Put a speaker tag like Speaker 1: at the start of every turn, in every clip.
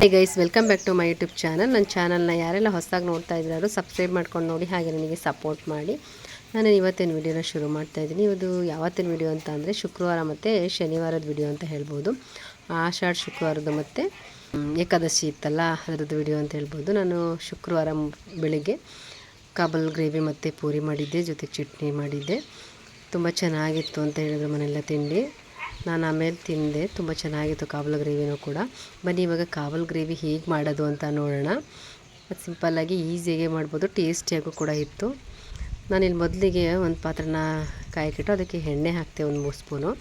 Speaker 1: Hey guys, welcome back to my YouTube channel. ನನ್ನ ಚಾನಲ್ನ ಯಾರೆಲ್ಲ ಹೊಸದಾಗಿ ನೋಡ್ತಾ ಇದ್ದಾರೋ ಸಬ್ಸ್ಕ್ರೈಬ್ ಮಾಡ್ಕೊಂಡು ನೋಡಿ, ಹಾಗೆ ನನಗೆ ಸಪೋರ್ಟ್ ಮಾಡಿ. ನಾನು ಇವತ್ತಿನ ವಿಡಿಯೋನ ಶುರು ಮಾಡ್ತಾ ಇದ್ದೀನಿ. ಇದು ಯಾವತ್ತಿನ ವಿಡಿಯೋ ಅಂತ ಅಂದರೆ ಶುಕ್ರವಾರ ಮತ್ತು ಶನಿವಾರದ ವಿಡಿಯೋ ಅಂತ ಹೇಳ್ಬೋದು. ಆಷಾಢ ಶುಕ್ರವಾರದ ಮತ್ತು ಏಕಾದಶಿ ಇತ್ತಲ್ಲ, ಅದರದ್ದು ವಿಡಿಯೋ ಅಂತ ಹೇಳ್ಬೋದು. ನಾನು ಶುಕ್ರವಾರ ಬೆಳಿಗ್ಗೆ ಕಾಬಲ್ ಗ್ರೇವಿ ಮತ್ತು ಪೂರಿ ಮಾಡಿದ್ದೆ, ಜೊತೆಗೆ ಚಟ್ನಿ ಮಾಡಿದ್ದೆ. ತುಂಬ ಚೆನ್ನಾಗಿತ್ತು ಅಂತ ಹೇಳಿದ್ರು ಮನೆಯೆಲ್ಲ ತಿಂಡಿ. ನಾನು ಆಮೇಲೆ ತಿಂದೆ. ತುಂಬ ಚೆನ್ನಾಗಿತ್ತು ಕಾಬಲ್ ಗ್ರೇವಿನೂ ಕೂಡ. ಬನ್ನಿ ಇವಾಗ ಕಾಬಲ್ ಗ್ರೇವಿ ಹೇಗೆ ಮಾಡೋದು ಅಂತ ನೋಡೋಣ. ಸಿಂಪಲ್ಲಾಗಿ ಈಸಿಯಾಗೆ ಮಾಡ್ಬೋದು, ಟೇಸ್ಟಿಯಾಗೂ ಕೂಡ ಇತ್ತು. ನಾನಿಲ್ಲಿ ಮೊದಲಿಗೆ ಒಂದು ಪಾತ್ರನ ಕಾಯಕ್ಕಿಟ್ಟು ಅದಕ್ಕೆ ಎಣ್ಣೆ ಹಾಕ್ತೆ, ಒಂದು 3 ಸ್ಪೂನು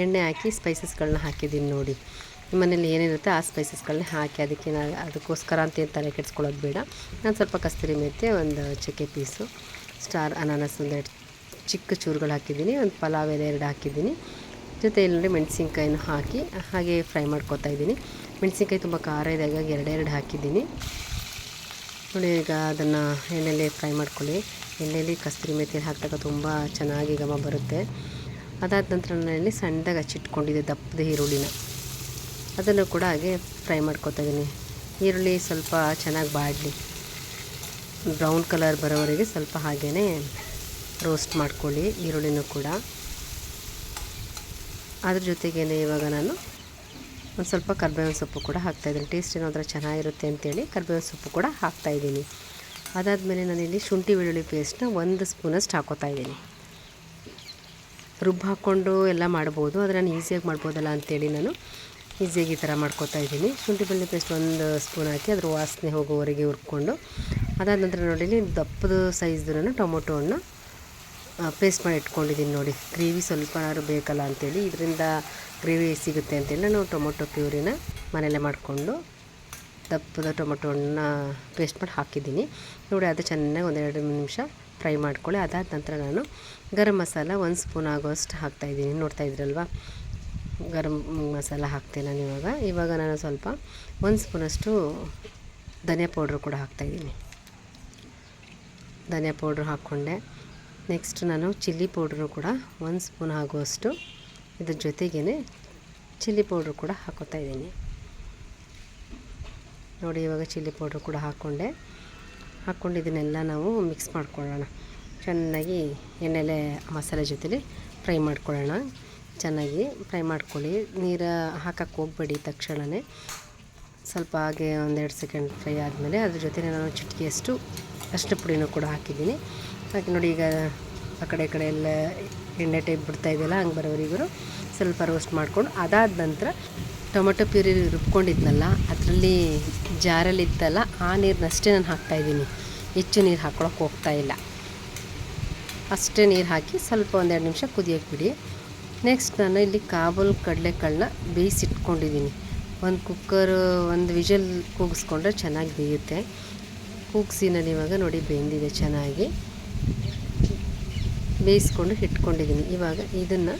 Speaker 1: ಎಣ್ಣೆ ಹಾಕಿ ಸ್ಪೈಸಸ್ಗಳನ್ನ ಹಾಕಿದ್ದೀನಿ ನೋಡಿ. ನಿಮ್ಮ ಮನೇಲಿ ಏನಿರುತ್ತೆ ಆ ಸ್ಪೈಸಸ್ಗಳನ್ನ ಹಾಕಿ, ಅದಕ್ಕೋಸ್ಕರ ಅಂತ ತಲೆ ಕೆಡಿಸ್ಕೊಳ್ಳೋದು ಬೇಡ. ನಾನು ಸ್ವಲ್ಪ ಕಸ್ತೂರಿ ಮೆಂತ್ಯ, ಒಂದು ಚಕ್ಕೆ ಪೀಸು, ಸ್ಟಾರ್ ಅನಾನಸ್ ಒಂದೆರಡು ಚಿಕ್ಕ ಚೂರುಗಳು ಹಾಕಿದ್ದೀನಿ, ಒಂದು ಪಲಾವ್ ಎಲೆ 2 ಹಾಕಿದ್ದೀನಿ. ಜೊತೆಯಲ್ಲಿ ನೋಡಿ ಮೆಣಸಿನ್ಕಾಯಿನೂ ಹಾಕಿ ಹಾಗೆ ಫ್ರೈ ಮಾಡ್ಕೊತಾ ಇದ್ದೀನಿ. ಮೆಣಸಿನ್ಕಾಯಿ ತುಂಬ ಖಾರ ಇದೆ, ಹಾಗಾಗಿ 2 ಹಾಕಿದ್ದೀನಿ ನೋಡಿ. ಈಗ ಅದನ್ನು ಎಣ್ಣೆಯಲ್ಲಿ ಫ್ರೈ ಮಾಡ್ಕೊಳ್ಳಿ. ಎಣ್ಣೆಯಲ್ಲಿ ಕಸ್ತೂರಿ ಮೆಥಿ ಹಾಕಿದಾಗ ತುಂಬ ಚೆನ್ನಾಗಿ ಘಮ ಬರುತ್ತೆ. ಅದಾದ ನಂತರ ನಾನಲ್ಲಿ ಸಣ್ಣದಾಗಿ ಹಚ್ಚಿಟ್ಕೊಂಡಿದ್ದೆ ದಪ್ಪದ ಈರುಳ್ಳಿನ, ಅದನ್ನು ಕೂಡ ಹಾಗೆ ಫ್ರೈ ಮಾಡ್ಕೊತಾ ಇದ್ದೀನಿ. ಈರುಳ್ಳಿ ಸ್ವಲ್ಪ ಚೆನ್ನಾಗಿ ಬಾಡಲಿ, ಬ್ರೌನ್ ಕಲರ್ ಬರೋವರೆಗೆ ಸ್ವಲ್ಪ ಹಾಗೇ ರೋಸ್ಟ್ ಮಾಡ್ಕೊಳ್ಳಿ ಈರುಳ್ಳಿನೂ ಕೂಡ. ಅದ್ರ ಜೊತೆಗೇ ಇವಾಗ ನಾನು ಒಂದು ಸ್ವಲ್ಪ ಕರ್ಬೇವಿನ ಸೊಪ್ಪು ಕೂಡ ಹಾಕ್ತಾಯಿದ್ದೀನಿ. ಟೇಸ್ಟ್ ಏನಾದರೂ ಚೆನ್ನಾಗಿರುತ್ತೆ ಅಂತೇಳಿ ಕರ್ಬೇವಿನ ಸೊಪ್ಪು ಕೂಡ ಹಾಕ್ತಾಯಿದ್ದೀನಿ. ಅದಾದಮೇಲೆ ನಾನಿಲ್ಲಿ ಶುಂಠಿ ಬೆಳ್ಳುಳ್ಳಿ ಪೇಸ್ಟ್ನ 1 ಸ್ಪೂನಷ್ಟು ಹಾಕ್ಕೋತಾ ಇದ್ದೀನಿ. ರುಬ್ಬು ಹಾಕ್ಕೊಂಡು ಎಲ್ಲ ಮಾಡ್ಬೋದು, ಆದರೆ ನಾನು ಈಸಿಯಾಗಿ ಮಾಡ್ಬೋದಲ್ಲ ಅಂತೇಳಿ ನಾನು ಈಸಿಯಾಗಿ ಈ ಥರ ಮಾಡ್ಕೋತಾ ಇದ್ದೀನಿ. ಶುಂಠಿ ಬೆಳ್ಳುಳ್ಳಿ ಪೇಸ್ಟ್ 1 ಸ್ಪೂನ್ ಹಾಕಿ ಅದ್ರ ವಾಸನೆ ಹೋಗೋವರೆಗೆ ಹುರ್ಕೊಂಡು, ಅದಾದ ನಂತರ ನೋಡಿ ದಪ್ಪದ ಸೈಜ್ದು ನಾನು ಟೊಮೊಟೊ ಹಣ್ಣು ಪೇಸ್ಟ್ ಮಾಡಿ ಇಟ್ಕೊಂಡಿದ್ದೀನಿ ನೋಡಿ. ಗ್ರೇವಿ ಸ್ವಲ್ಪನಾದ್ರು ಬೇಕಲ್ಲ ಅಂತೇಳಿ, ಇದರಿಂದ ಗ್ರೇವಿ ಸಿಗುತ್ತೆ ಅಂತೇಳಿ ನಾನು ಟೊಮೊಟೊ ಪ್ಯೂರಿನ ಮನೆಯಲ್ಲೇ ಮಾಡಿಕೊಂಡು ದಪ್ಪದ ಟೊಮೊಟೊ ಹಣ್ಣನ್ನ ಪೇಸ್ಟ್ ಮಾಡಿ ಹಾಕಿದ್ದೀನಿ ನೋಡಿ. ಅದು ಚೆನ್ನಾಗಿ 1-2 ನಿಮಿಷ ಫ್ರೈ ಮಾಡ್ಕೊಳ್ಳಿ. ಅದಾದ ನಂತರ ನಾನು ಗರಂ ಮಸಾಲ 1 ಸ್ಪೂನ್ ಆಗೋಷ್ಟು ಹಾಕ್ತಾಯಿದ್ದೀನಿ. ನೋಡ್ತಾ ಇದ್ರಲ್ವ, ಗರಂ ಮಸಾಲ ಹಾಕ್ತೇನೆ ನಾನು ಇವಾಗ ನಾನು ಸ್ವಲ್ಪ 1 ಸ್ಪೂನಷ್ಟು ಧನಿಯಾ ಪೌಡ್ರು ಕೂಡ ಹಾಕ್ತಾಯಿದ್ದೀನಿ. ಧನಿಯಾ ಪೌಡ್ರು ಹಾಕ್ಕೊಂಡೆ. ನೆಕ್ಸ್ಟ್ ನಾನು ಚಿಲ್ಲಿ ಪೌಡ್ರು ಕೂಡ 1 ಸ್ಪೂನ್ ಆಗುವಷ್ಟು, ಇದ್ರ ಜೊತೆಗೇ ಚಿಲ್ಲಿ ಪೌಡ್ರು ಕೂಡ ಹಾಕೋತಾ ಇದ್ದೀನಿ ನೋಡಿ. ಇವಾಗ ಚಿಲ್ಲಿ ಪೌಡ್ರು ಕೂಡ ಹಾಕ್ಕೊಂಡು ಇದನ್ನೆಲ್ಲ ನಾವು ಮಿಕ್ಸ್ ಮಾಡ್ಕೊಳ್ಳೋಣ. ಚೆನ್ನಾಗಿ ಎಣ್ಣೆಲೆ ಮಸಾಲೆ ಜೊತೆಲಿ ಫ್ರೈ ಮಾಡ್ಕೊಳ್ಳೋಣ. ಚೆನ್ನಾಗಿ ಫ್ರೈ ಮಾಡ್ಕೊಳ್ಳಿ, ನೀರು ಹಾಕಕ್ಕೆ ಹೋಗಬೇಡಿ ತಕ್ಷಣವೇ. ಸ್ವಲ್ಪ ಹಾಗೆ 1-2 ಸೆಕೆಂಡ್ ಫ್ರೈ ಆದಮೇಲೆ ಅದ್ರ ಜೊತೆ ನಾನು ಚಿಟಿಕೆಯಷ್ಟು ಅರಿಶಿನ ಪುಡಿನೂ ಕೂಡ ಹಾಕಿದ್ದೀನಿ. ಹಾಗೆ ನೋಡಿ, ಈಗ ಆ ಕಡೆ ಎಲ್ಲ ಎಣ್ಣೆ ಟೈಪ್ ಬಿಡ್ತಾಯಿದೆಯಲ್ಲ, ಹಂಗೆ ಬರೋವರೆಗೂ ಸ್ವಲ್ಪ ರೋಸ್ಟ್ ಮಾಡ್ಕೊಂಡು, ಅದಾದ ನಂತರ ಟೊಮೊಟೊ ಪ್ಯೂರಿ ರುಬ್ಕೊಂಡಿದ್ನಲ್ಲ ಅದರಲ್ಲಿ ಜಾರಲ್ಲಿತ್ತಲ್ಲ ಆ ನೀರನ್ನಷ್ಟೇ ನಾನು ಹಾಕ್ತಾಯಿದ್ದೀನಿ. ಹೆಚ್ಚು ನೀರು ಹಾಕ್ಕೊಳಕ್ಕೆ ಹೋಗ್ತಾಯಿಲ್ಲ, ಅಷ್ಟೇ ನೀರು ಹಾಕಿ ಸ್ವಲ್ಪ 1-2 ನಿಮಿಷ ಕುದಿಯೋಕ್ಕೆ ಬಿಡಿ. ನೆಕ್ಸ್ಟ್ ನಾನು ಇಲ್ಲಿ ಕಾಬೂಲ್ ಕಡಲೆಕಾಳನ್ನ ಬೇಯಿಸಿಟ್ಕೊಂಡಿದ್ದೀನಿ. ಒಂದು ಕುಕ್ಕರು 1 ವಿಷಲ್ ಕೂಗಿಸ್ಕೊಂಡ್ರೆ ಚೆನ್ನಾಗಿ ಬೇಯುತ್ತೆ. ಕೂಗಿಸಿ ನಾನು ಇವಾಗ ನೋಡಿ ಬೆಂದಿದೆ, ಚೆನ್ನಾಗಿ ಬೇಯಿಸ್ಕೊಂಡು ಇಟ್ಕೊಂಡಿದ್ದೀನಿ. ಇವಾಗ ಇದನ್ನು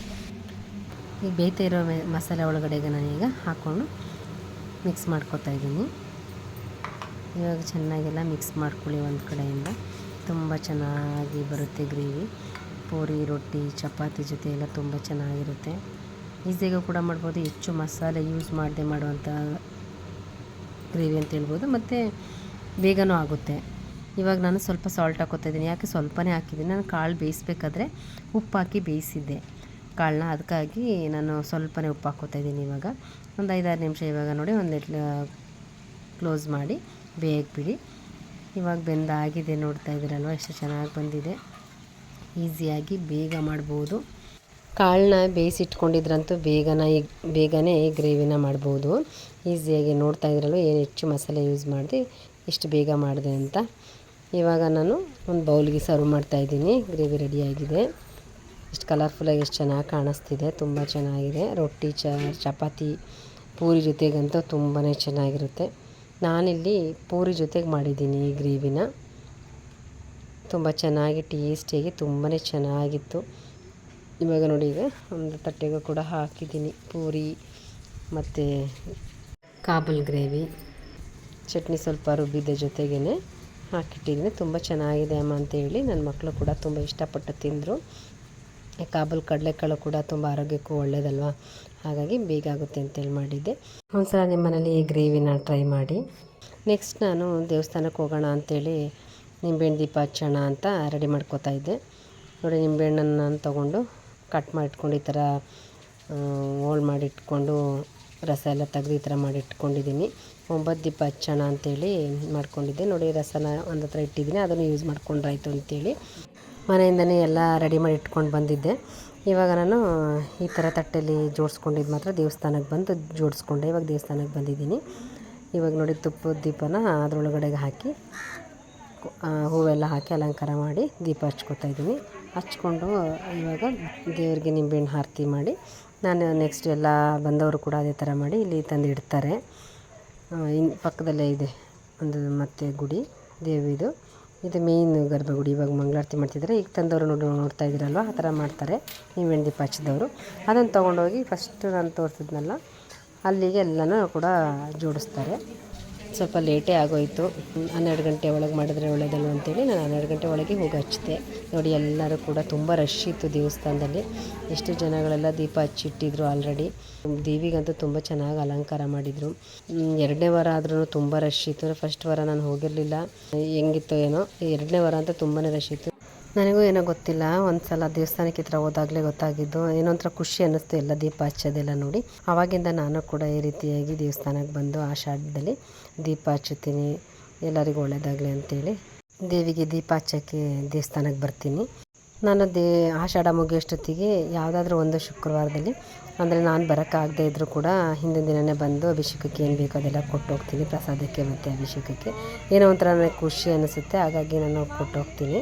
Speaker 1: ಈ ಬೇಯ್ತಾ ಇರೋ ಮಸಾಲೆ ಒಳಗಡೆಗೆ ನಾನೀಗ ಹಾಕ್ಕೊಂಡು ಮಿಕ್ಸ್ ಮಾಡ್ಕೊತಾ ಇದ್ದೀನಿ. ಇವಾಗ ಚೆನ್ನಾಗೆಲ್ಲ ಮಿಕ್ಸ್ ಮಾಡ್ಕೊಳ್ಳಿ ಒಂದು ಕಡೆಯಿಂದ. ತುಂಬ ಚೆನ್ನಾಗಿ ಬರುತ್ತೆ ಗ್ರೇವಿ. ಪೂರಿ, ರೊಟ್ಟಿ, ಚಪಾತಿ ಜೊತೆ ಎಲ್ಲ ತುಂಬ ಚೆನ್ನಾಗಿರುತ್ತೆ. ಈಸಿಯಾಗೂ ಕೂಡ ಮಾಡ್ಬೋದು, ಹೆಚ್ಚು ಮಸಾಲೆ ಯೂಸ್ ಮಾಡದೆ ಮಾಡುವಂಥ ಗ್ರೇವಿ ಅಂತ ಹೇಳ್ಬೋದು, ಮತ್ತು ಬೇಗನೂ ಆಗುತ್ತೆ. ಇವಾಗ ನಾನು ಸ್ವಲ್ಪ ಸಾಲ್ಟ್ ಹಾಕ್ಕೋತಾ ಇದ್ದೀನಿ. ಯಾಕೆ ಸ್ವಲ್ಪನೇ ಹಾಕಿದ್ದೀನಿ, ನಾನು ಕಾಳು ಬೇಯಿಸ್ಬೇಕಾದ್ರೆ ಉಪ್ಪು ಹಾಕಿ ಬೇಯಿಸಿದ್ದೆ ಕಾಳನ್ನ, ಅದಕ್ಕಾಗಿ ನಾನು ಸ್ವಲ್ಪನೇ ಉಪ್ಪು ಹಾಕ್ಕೋತಾ ಇದ್ದೀನಿ. ಇವಾಗ ಒಂದು 5-6 ನಿಮಿಷ ಇವಾಗ ನೋಡಿ ಕ್ಲೋಸ್ ಮಾಡಿ ಬೇಯಕ್ಕೆ ಬಿಡಿ. ಇವಾಗ ಬೆಂದಾಗಿದೆ, ನೋಡ್ತಾ ಇದ್ದೀರಲ್ವ ಎಷ್ಟು ಚೆನ್ನಾಗಿ ಬಂದಿದೆ. ಈಸಿಯಾಗಿ ಬೇಗ ಮಾಡ್ಬೋದು. ಕಾಳನ್ನ ಬೇಯಿಸಿಟ್ಕೊಂಡಿದ್ರಂತೂ ಬೇಗನೆ ಗ್ರೇವಿನ ಮಾಡ್ಬೋದು ಈಸಿಯಾಗಿ. ನೋಡ್ತಾ ಇದ್ರಲ್ವ ಏನು ಹೆಚ್ಚು ಮಸಾಲೆ ಯೂಸ್ ಮಾಡಿದೆ, ಎಷ್ಟು ಬೇಗ ಮಾಡಿದೆ ಅಂತ. ಇವಾಗ ನಾನು ಒಂದು ಬೌಲ್ಗೆ ಸರ್ವ್ ಮಾಡ್ತಾಯಿದ್ದೀನಿ. ಗ್ರೇವಿ ರೆಡಿಯಾಗಿದೆ. ಎಷ್ಟು ಕಲರ್ಫುಲ್ಲಾಗಿ ಎಷ್ಟು ಚೆನ್ನಾಗಿ ಕಾಣಿಸ್ತಿದೆ, ತುಂಬ ಚೆನ್ನಾಗಿದೆ. ರೊಟ್ಟಿ, ಚಪಾತಿ, ಪೂರಿ ಜೊತೆಗಂತೂ ತುಂಬಾ ಚೆನ್ನಾಗಿರುತ್ತೆ. ನಾನಿಲ್ಲಿ ಪೂರಿ ಜೊತೆಗೆ ಮಾಡಿದ್ದೀನಿ ಈ ಗ್ರೇವಿನ. ತುಂಬ ಚೆನ್ನಾಗಿ ಟೇಸ್ಟಿಯಾಗಿ ತುಂಬಾ ಚೆನ್ನಾಗಿತ್ತು. ಇವಾಗ ನೋಡಿ, ಈಗ ಒಂದು ತಟ್ಟೆಗೂ ಕೂಡ ಹಾಕಿದ್ದೀನಿ ಪೂರಿ ಮತ್ತು ಕಾಬೂಲ್ ಗ್ರೇವಿ. ಚಟ್ನಿ ಸ್ವಲ್ಪ ರುಬ್ಬಿದ್ದ ಜೊತೆಗೇ ಹಾಕಿಟ್ಟಿದ್ದೀನಿ. ತುಂಬ ಚೆನ್ನಾಗಿದೆ ಅಮ್ಮ ಅಂತೇಳಿ ನನ್ನ ಮಕ್ಕಳು ಕೂಡ ತುಂಬ ಇಷ್ಟಪಟ್ಟು ತಿಂದರು. ಕಾಬೂಲ್ ಕಡಲೆಕಾಳು ಕೂಡ ತುಂಬ ಆರೋಗ್ಯಕ್ಕೂ ಒಳ್ಳೆಯದಲ್ವ, ಹಾಗಾಗಿ ಬೇಗ ಆಗುತ್ತೆ ಅಂತೇಳಿ ಮಾಡಿದ್ದೆ. ಒಂದ್ಸಲ ನಿಮ್ಮ ಮನೇಲಿ ಈ ಗ್ರೇವಿನ ಟ್ರೈ ಮಾಡಿ. ನೆಕ್ಸ್ಟ್ ನಾನು ದೇವಸ್ಥಾನಕ್ಕೆ ಹೋಗೋಣ ಅಂಥೇಳಿ ನಿಂಬೆಹಣ್ಣು ದೀಪ ಹಚ್ಚೋಣ ಅಂತ ರೆಡಿ ಮಾಡ್ಕೋತಾ ಇದ್ದೆ. ನೋಡಿ, ನಿಂಬೆಹಣ್ಣನ್ನು ನಾನು ತೊಗೊಂಡು ಕಟ್ ಮಾಡಿಟ್ಕೊಂಡು ಈ ಥರ ಹೋಳು ಮಾಡಿಟ್ಕೊಂಡು ರಸ ಎಲ್ಲ ತೆಗೆದು ಈ ಥರ ಮಾಡಿಟ್ಕೊಂಡಿದ್ದೀನಿ. 9 ದೀಪ ಹಚ್ಚೋಣ ಅಂಥೇಳಿ ಮಾಡ್ಕೊಂಡಿದ್ದೆ. ನೋಡಿ, ರಸನ ಒಂದು ಹತ್ರ ಇಟ್ಟಿದ್ದೀನಿ, ಅದನ್ನು ಯೂಸ್ ಮಾಡ್ಕೊಂಡ್ರಾಯ್ತು ಅಂಥೇಳಿ ಮನೆಯಿಂದನೇ ಎಲ್ಲ ರೆಡಿ ಮಾಡಿ ಇಟ್ಕೊಂಡು ಬಂದಿದ್ದೆ. ಇವಾಗ ನಾನು ಈ ಥರ ತಟ್ಟೆಯಲ್ಲಿ ಜೋಡಿಸ್ಕೊಂಡಿದ್ದು ಮಾತ್ರ ದೇವಸ್ಥಾನಕ್ಕೆ ಬಂದು ಜೋಡಿಸ್ಕೊಂಡೆ. ಇವಾಗ ದೇವಸ್ಥಾನಕ್ಕೆ ಬಂದಿದ್ದೀನಿ. ಇವಾಗ ನೋಡಿ, ತುಪ್ಪದ ದೀಪನ ಅದರೊಳಗಡೆಗೆ ಹಾಕಿ ಹೂವೆಲ್ಲ ಹಾಕಿ ಅಲಂಕಾರ ಮಾಡಿ ದೀಪ ಹಚ್ಕೋತಾ ಇದ್ದೀನಿ. ಹಚ್ಕೊಂಡು ಇವಾಗ ದೇವರಿಗೆ ನಿಂಬೆಹಣ್ಣು ಆರತಿ ಮಾಡಿ ನಾನು ನೆಕ್ಸ್ಟ್ ಎಲ್ಲ ಬಂದವರು ಕೂಡ ಅದೇ ಥರ ಮಾಡಿ ಇಲ್ಲಿ ತಂದು ಇಡ್ತಾರೆ. ಪಕ್ಕದಲ್ಲೇ ಇದೆ ಒಂದು ಮತ್ತೆ ಗುಡಿ ದೇವಿದು. ಇದು ಮೇಯ್ನ್ ಗರ್ಭಗುಡಿ. ಇವಾಗ ಮಂಗಳಾರತಿ ಮಾಡ್ತಿದ್ದಾರೆ. ಈಗ ತಂದವರು ನೋಡ್ತಾ ಇದ್ದೀರಲ್ವ, ಆ ಥರ ಮಾಡ್ತಾರೆ ನಿಂಬೆಹಣ್ಣು ದೀಪ ಹಚ್ಚಿದವರು. ಅದನ್ನು ತೊಗೊಂಡೋಗಿ ಫಸ್ಟ್ ನಾನು ತೋರಿಸಿದ್ನಲ್ಲ ಅಲ್ಲಿಗೆ ಎಲ್ಲನೂ ಕೂಡ ಜೋಡಿಸ್ತಾರೆ. ಸ್ವಲ್ಪ ಲೇಟೇ ಆಗೋಯಿತು. 12 ಗಂಟೆ ಒಳಗೆ ಮಾಡಿದ್ರೆ ಒಳ್ಳೆಯದಲ್ವ ಅಂತೇಳಿ ನಾನು 12 ಗಂಟೆ ಒಳಗೆ ಹೋಗಿ ಹಚ್ಚಿದೆ. ನೋಡಿ, ಎಲ್ಲರೂ ಕೂಡ ತುಂಬ ರಶ್ ಇತ್ತು ದೇವಸ್ಥಾನದಲ್ಲಿ. ಎಷ್ಟು ಜನಗಳೆಲ್ಲ ದೀಪ ಹಚ್ಚಿಟ್ಟಿದ್ರು ಆಲ್ರೆಡಿ. ದೇವಿಗಂತೂ ತುಂಬ ಚೆನ್ನಾಗಿ ಅಲಂಕಾರ ಮಾಡಿದರು. 2ನೇ ವಾರ ಆದ್ರೂ ತುಂಬ ರಶ್ ಇತ್ತು. ಫಸ್ಟ್ ವಾರ ನಾನು ಹೋಗಿರಲಿಲ್ಲ, ಹೆಂಗಿತ್ತು ಏನೋ. 2ನೇ ವಾರ ಅಂತ ತುಂಬಾ ರಶ್ ಇತ್ತು. ನನಗೂ ಏನೋ ಗೊತ್ತಿಲ್ಲ, ಒಂದು ಸಲ ದೇವಸ್ಥಾನಕ್ಕೆ ಈ ಥರ ಹೋದಾಗಲೇ ಗೊತ್ತಾಗಿದ್ದು. ಏನೋ ಒಂಥರ ಖುಷಿ ಅನ್ನಿಸ್ತು ಎಲ್ಲ ದೀಪ ಹಚ್ಚೋದೆಲ್ಲ ನೋಡಿ. ಆವಾಗಿಂದ ನಾನು ಕೂಡ ಈ ರೀತಿಯಾಗಿ ದೇವಸ್ಥಾನಕ್ಕೆ ಬಂದು ಆಷಾಢದಲ್ಲಿ ದೀಪ ಹಚ್ಚುತ್ತೀನಿ, ಎಲ್ಲರಿಗೂ ಒಳ್ಳೆಯದಾಗಲಿ ಅಂತೇಳಿ ದೇವಿಗೆ ದೀಪ ಹಚ್ಚೋಕ್ಕೆ ದೇವಸ್ಥಾನಕ್ಕೆ ಬರ್ತೀನಿ. ನಾನು ಆಷಾಢ ಮುಗಿಯೋಷ್ಟೊತ್ತಿಗೆ ಯಾವುದಾದ್ರೂ ಒಂದು ಶುಕ್ರವಾರದಲ್ಲಿ, ಅಂದರೆ ನಾನು ಬರೋಕ್ಕಾಗದೇ ಇದ್ದರೂ ಕೂಡ ಹಿಂದಿನ ದಿನವೇ ಬಂದು ಅಭಿಷೇಕಕ್ಕೆ ಏನು ಬೇಕೋ ಅದೆಲ್ಲ ಕೊಟ್ಟು ಹೋಗ್ತೀನಿ, ಪ್ರಸಾದಕ್ಕೆ ಮತ್ತು ಅಭಿಷೇಕಕ್ಕೆ. ಏನೋ ಒಂಥರ ನನಗೆ ಖುಷಿ ಅನಿಸುತ್ತೆ, ಹಾಗಾಗಿ ನಾನು ಕೊಟ್ಟು ಹೋಗ್ತೀನಿ.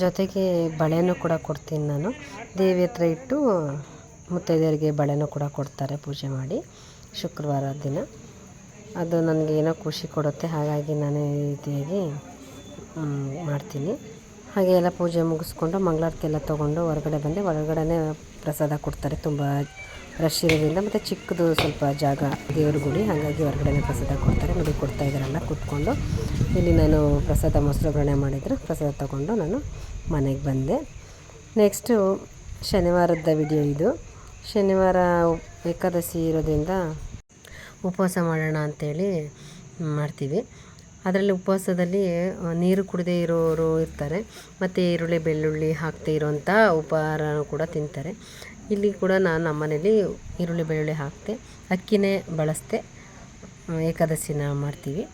Speaker 1: ಜೊತೆಗೆ ಬಳೆನೂ ಕೂಡ ಕೊಡ್ತೀನಿ ನಾನು. ದೇವಿ ಹತ್ರ ಇಟ್ಟು ಮುತ್ತೈದೆಯರಿಗೆ ಬಳೆನೂ ಕೂಡ ಕೊಡ್ತಾರೆ ಪೂಜೆ ಮಾಡಿ ಶುಕ್ರವಾರ ದಿನ. ಅದು ನನಗೆ ಏನೋ ಖುಷಿ ಕೊಡುತ್ತೆ, ಹಾಗಾಗಿ ನಾನು ಈ ರೀತಿಯಾಗಿ ಮಾಡ್ತೀನಿ. ಹಾಗೆ ಎಲ್ಲ ಪೂಜೆ ಮುಗಿಸ್ಕೊಂಡು ಮಂಗಳಾರತಿ ಎಲ್ಲ ತೊಗೊಂಡು ಹೊರಗಡೆ ಬಂದೆ. ಹೊರಗಡೆ ಪ್ರಸಾದ ಕೊಡ್ತಾರೆ, ತುಂಬ ರಶ್ ಇರೋದ್ರಿಂದ, ಮತ್ತು ಚಿಕ್ಕದು ಸ್ವಲ್ಪ ಜಾಗ ದೇವ್ರ ಗುಡಿ, ಹಾಗಾಗಿ ಹೊರಗಡೆ ಪ್ರಸಾದ ಕೊಡ್ತಾರೆ. ನೋಡಿ, ಕೊಡ್ತಾ ಇದ್ದಾರಲ್ಲ ಕೂತ್ಕೊಂಡು. ಇಲ್ಲಿ ನಾನು ಪ್ರಸಾದ ಮೊಸರು ಒಗ್ಗರಣೆ ಮಾಡಿದ್ರು, ಪ್ರಸಾದ ತೊಗೊಂಡು ನಾನು ಮನೆಗೆ ಬಂದೆ. ನೆಕ್ಸ್ಟು ಶನಿವಾರದ ವಿಡಿಯೋ ಇದು. ಶನಿವಾರ ಏಕಾದಶಿ ಇರೋದ್ರಿಂದ ಉಪವಾಸ ಮಾಡೋಣ ಅಂಥೇಳಿ ಮಾಡ್ತೀವಿ. ಅದರಲ್ಲಿ ಉಪವಾಸದಲ್ಲಿ ನೀರು ಕುಡದೇ ಇರೋರು ಇರ್ತಾರೆ, ಮತ್ತು ಈರುಳ್ಳಿ ಬೆಳ್ಳುಳ್ಳಿ ಹಾಕದೇ ಇರೋವಂಥ ಉಪಹಾರ ಕೂಡ ತಿಂತಾರೆ. ಇಲ್ಲಿ ಕೂಡ ನಾನು ನಮ್ಮನೇಲಿ ಈರುಳ್ಳಿ ಬೆಳ್ಳುಳ್ಳಿ ಹಾಕ್ತೆ, ಅಕ್ಕಿನೇ ಬಳಸ್ತೆ ಏಕಾದಶಿನ ಮಾಡ್ತೀವಿ.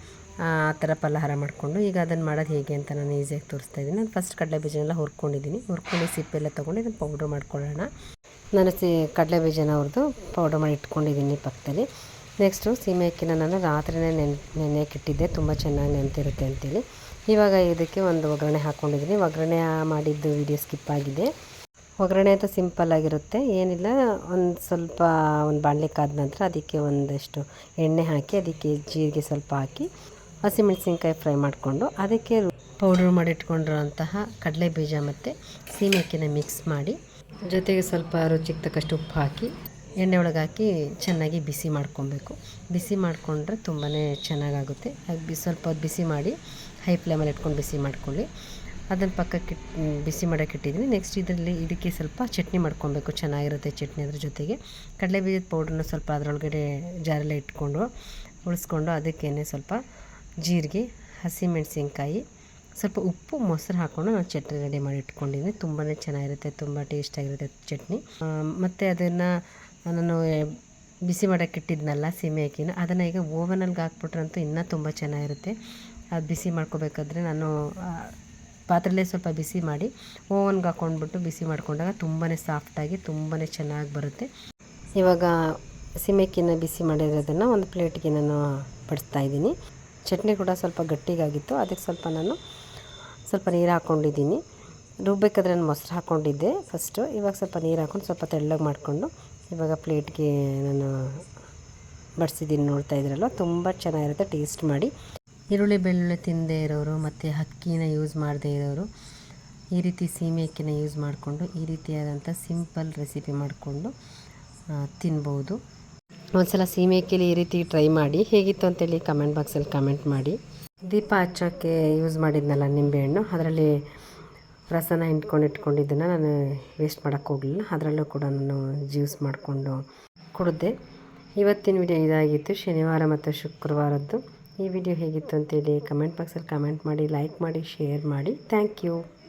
Speaker 1: ಆ ಥರ ಫಲಾಹಾರ ಮಾಡಿಕೊಂಡು ಈಗ ಅದನ್ನು ಮಾಡೋದು ಹೇಗೆ ಅಂತ ನಾನು ಈಸಿಯಾಗಿ ತೋರಿಸ್ತಾ ಇದ್ದೀನಿ. ನಾನು ಫಸ್ಟ್ ಕಡಲೆ ಬೀಜನೆಲ್ಲ ಹುರ್ಕೊಂಡಿದ್ದೀನಿ. ಹುರ್ಕೊಂಡು ಸಿಪ್ಪೆಲ್ಲ ತೊಗೊಂಡು ಇದನ್ನು ಪೌಡ್ರ್ ಮಾಡ್ಕೊಳ್ಳೋಣ. ನಾನು ಕಡಲೆ ಬೀಜನ ಹುರಿದು ಪೌಡ್ರ್ ಮಾಡಿ ಇಟ್ಕೊಂಡಿದ್ದೀನಿ ಪಕ್ಕದಲ್ಲಿ. ನೆಕ್ಸ್ಟು ಸೀಮೆ ಅಕ್ಕಿನ ನಾನು ರಾತ್ರಿನೇ ನೆನೆಯಕ್ಕೆ ಇಟ್ಟಿದ್ದೆ, ತುಂಬ ಚೆನ್ನಾಗಿ ನೆನೆತಿರುತ್ತೆ ಅಂತೇಳಿ. ಇವಾಗ ಇದಕ್ಕೆ ಒಂದು ಒಗ್ಗರಣೆ ಹಾಕ್ಕೊಂಡಿದ್ದೀನಿ. ಒಗ್ಗರಣೆ ಮಾಡಿದ್ದು ವಿಡಿಯೋ ಸ್ಕಿಪ್ ಆಗಿದೆ. ಒಗ್ಗರಣೆ ಅಂತ ಸಿಂಪಲ್ಲಾಗಿರುತ್ತೆ, ಏನಿಲ್ಲ. ಒಂದು ಬಾಣಲೆಗೆ ಆದ ನಂತರ ಅದಕ್ಕೆ ಒಂದಷ್ಟು ಎಣ್ಣೆ ಹಾಕಿ, ಅದಕ್ಕೆ ಜೀರಿಗೆ ಸ್ವಲ್ಪ ಹಾಕಿ, ಹಸಿಮೆಣಸಿನ್ಕಾಯಿ ಫ್ರೈ ಮಾಡಿಕೊಂಡು ಅದಕ್ಕೆ ಪೌಡ್ರ್ ಮಾಡಿಟ್ಕೊಂಡಿರೋಂತಹ ಕಡಲೆ ಬೀಜ ಮತ್ತು ಸೀಮೆ ಅಕ್ಕಿನ ಮಿಕ್ಸ್ ಮಾಡಿ, ಜೊತೆಗೆ ಸ್ವಲ್ಪ ರುಚಿಗೆ ತಕ್ಕಷ್ಟು ಉಪ್ಪು ಹಾಕಿ ಎಣ್ಣೆ ಒಳಗೆ ಹಾಕಿ ಚೆನ್ನಾಗಿ ಬಿಸಿ ಮಾಡ್ಕೊಬೇಕು. ಬಿಸಿ ಮಾಡಿಕೊಂಡ್ರೆ ತುಂಬಾ ಚೆನ್ನಾಗಾಗುತ್ತೆ. ಹಾಗೆ ಸ್ವಲ್ಪ ಹೊತ್ತು ಬಿಸಿ ಮಾಡಿ ಹೈ ಫ್ಲೇಮಲ್ಲಿ ಇಟ್ಕೊಂಡು ಬಿಸಿ ಮಾಡ್ಕೊಳ್ಳಿ. ಅದನ್ನು ಪಕ್ಕಕ್ಕೆ ಬಿಸಿ ಮಾಡೋಕ್ಕೆ ಇಟ್ಟಿದ್ದೀನಿ. ನೆಕ್ಸ್ಟ್ ಇದಕ್ಕೆ ಸ್ವಲ್ಪ ಚಟ್ನಿ ಮಾಡ್ಕೊಬೇಕು, ಚೆನ್ನಾಗಿರುತ್ತೆ ಚಟ್ನಿ. ಅದ್ರ ಜೊತೆಗೆ ಕಡಲೆ ಬೀಜದ ಪೌಡ್ರನ್ನ ಸ್ವಲ್ಪ ಅದರೊಳಗಡೆ ಜಾರಲ್ಲೇ ಇಟ್ಕೊಂಡು ಉಳಿಸ್ಕೊಂಡು ಅದಕ್ಕೇನೆ ಸ್ವಲ್ಪ ಜೀರಿಗೆ, ಹಸಿಮೆಣಸಿನ್ಕಾಯಿ, ಸ್ವಲ್ಪ ಉಪ್ಪು, ಮೊಸರು ಹಾಕ್ಕೊಂಡು ನಾನು ಚಟ್ನಿ ರೆಡಿ ಮಾಡಿ ಇಟ್ಕೊಂಡಿದ್ದೀನಿ. ತುಂಬಾ ಚೆನ್ನಾಗಿರುತ್ತೆ, ತುಂಬ ಟೇಸ್ಟಾಗಿರುತ್ತೆ ಚಟ್ನಿ. ಮತ್ತು ಅದನ್ನು ನಾನು ಬಿಸಿ ಮಾಡೋಕ್ಕೆ ಇಟ್ಟಿದ್ನಲ್ಲ ಸೀಮೆ ಅಕ್ಕಿನ, ಅದನ್ನು ಈಗ ಓವನಲ್ಲಿ ಹಾಕ್ಬಿಟ್ರಂತೂ ಇನ್ನೂ ತುಂಬ ಚೆನ್ನಾಗಿರುತ್ತೆ. ಅದು ಬಿಸಿ ಮಾಡ್ಕೋಬೇಕಾದ್ರೆ ನಾನು ಪಾತ್ರೆಯಲ್ಲೇ ಸ್ವಲ್ಪ ಬಿಸಿ ಮಾಡಿ ಓವನ್ಗೆ ಹಾಕ್ಕೊಂಡ್ಬಿಟ್ಟು ಬಿಸಿ ಮಾಡ್ಕೊಂಡಾಗ ತುಂಬಾ ಸಾಫ್ಟಾಗಿ ತುಂಬಾ ಚೆನ್ನಾಗಿ ಬರುತ್ತೆ. ಇವಾಗ ಸೀಮೆ ಅಕ್ಕಿನ ಬಿಸಿ ಮಾಡಿರೋದನ್ನು ಒಂದು ಪ್ಲೇಟ್ಗೆ ನಾನು ಬಡಿಸ್ತಾ ಇದ್ದೀನಿ. ಚಟ್ನಿ ಕೂಡ ಸ್ವಲ್ಪ ಗಟ್ಟಿಗಾಗಿತ್ತು, ಅದಕ್ಕೆ ಸ್ವಲ್ಪ ನೀರು ಹಾಕ್ಕೊಂಡಿದ್ದೀನಿ. ರುಬ್ಬೇಕಾದ್ರೆ ನಾನು ಮೊಸರು ಹಾಕ್ಕೊಂಡಿದ್ದೆ ಫಸ್ಟು. ಇವಾಗ ಸ್ವಲ್ಪ ನೀರು ಹಾಕ್ಕೊಂಡು ಸ್ವಲ್ಪ ತೆಳ್ಳಗೆ ಮಾಡಿಕೊಂಡು ಇವಾಗ ಪ್ಲೇಟ್ಗೆ ನಾನು ಬಡಿಸಿದ್ದೀನಿ. ನೋಡ್ತಾ ಇದ್ದೀರಲ್ವ, ತುಂಬ ಚೆನ್ನಾಗಿರುತ್ತೆ. ಟೇಸ್ಟ್ ಮಾಡಿ. ಈರುಳ್ಳಿ ಬೆಳ್ಳುಳ್ಳಿ ತಿನ್ನದೇ ಇರೋರು ಮತ್ತು ಅಕ್ಕಿನ ಯೂಸ್ ಮಾಡದೇ ಇರೋರು ಈ ರೀತಿ ಸೀಮೆ ಅಕ್ಕಿನ ಯೂಸ್ ಮಾಡಿಕೊಂಡು ಈ ರೀತಿಯಾದಂಥ ಸಿಂಪಲ್ ರೆಸಿಪಿ ಮಾಡಿಕೊಂಡು ತಿನ್ಬೋದು. ಒಂದ್ಸಲ ಸೀಮೆ ಅಕ್ಕಿಲಿ ಈ ರೀತಿ ಟ್ರೈ ಮಾಡಿ, ಹೇಗಿತ್ತು ಅಂತೇಳಿ ಕಮೆಂಟ್ ಬಾಕ್ಸಲ್ಲಿ ಕಮೆಂಟ್ ಮಾಡಿ. ದೀಪ ಹಚ್ಚೋಕ್ಕೆ ಯೂಸ್ ಮಾಡಿದ್ನಲ್ಲ ನಿಂಬೆಹಣ್ಣು, ಅದರಲ್ಲಿ ರಸನ ಇಟ್ಕೊಂಡಿದ್ದನ್ನು ನಾನು ವೇಸ್ಟ್ ಮಾಡೋಕ್ಕೆ ಹೋಗಲಿಲ್ಲ. ಅದರಲ್ಲೂ ಕೂಡ ನಾನು ಜ್ಯೂಸ್ ಮಾಡಿಕೊಂಡು ಕುಡಿದೆ. ಇವತ್ತಿನ ವಿಡಿಯೋ ಇದಾಗಿತ್ತು, ಶನಿವಾರ ಮತ್ತು ಶುಕ್ರವಾರದ್ದು. ಈ ವಿಡಿಯೋ ಹೇಗಿತ್ತು ಅಂತೇಳಿ ಕಮೆಂಟ್ ಬಾಕ್ಸಲ್ಲಿ ಕಮೆಂಟ್ ಮಾಡಿ, ಲೈಕ್ ಮಾಡಿ, ಶೇರ್ ಮಾಡಿ. Thank you.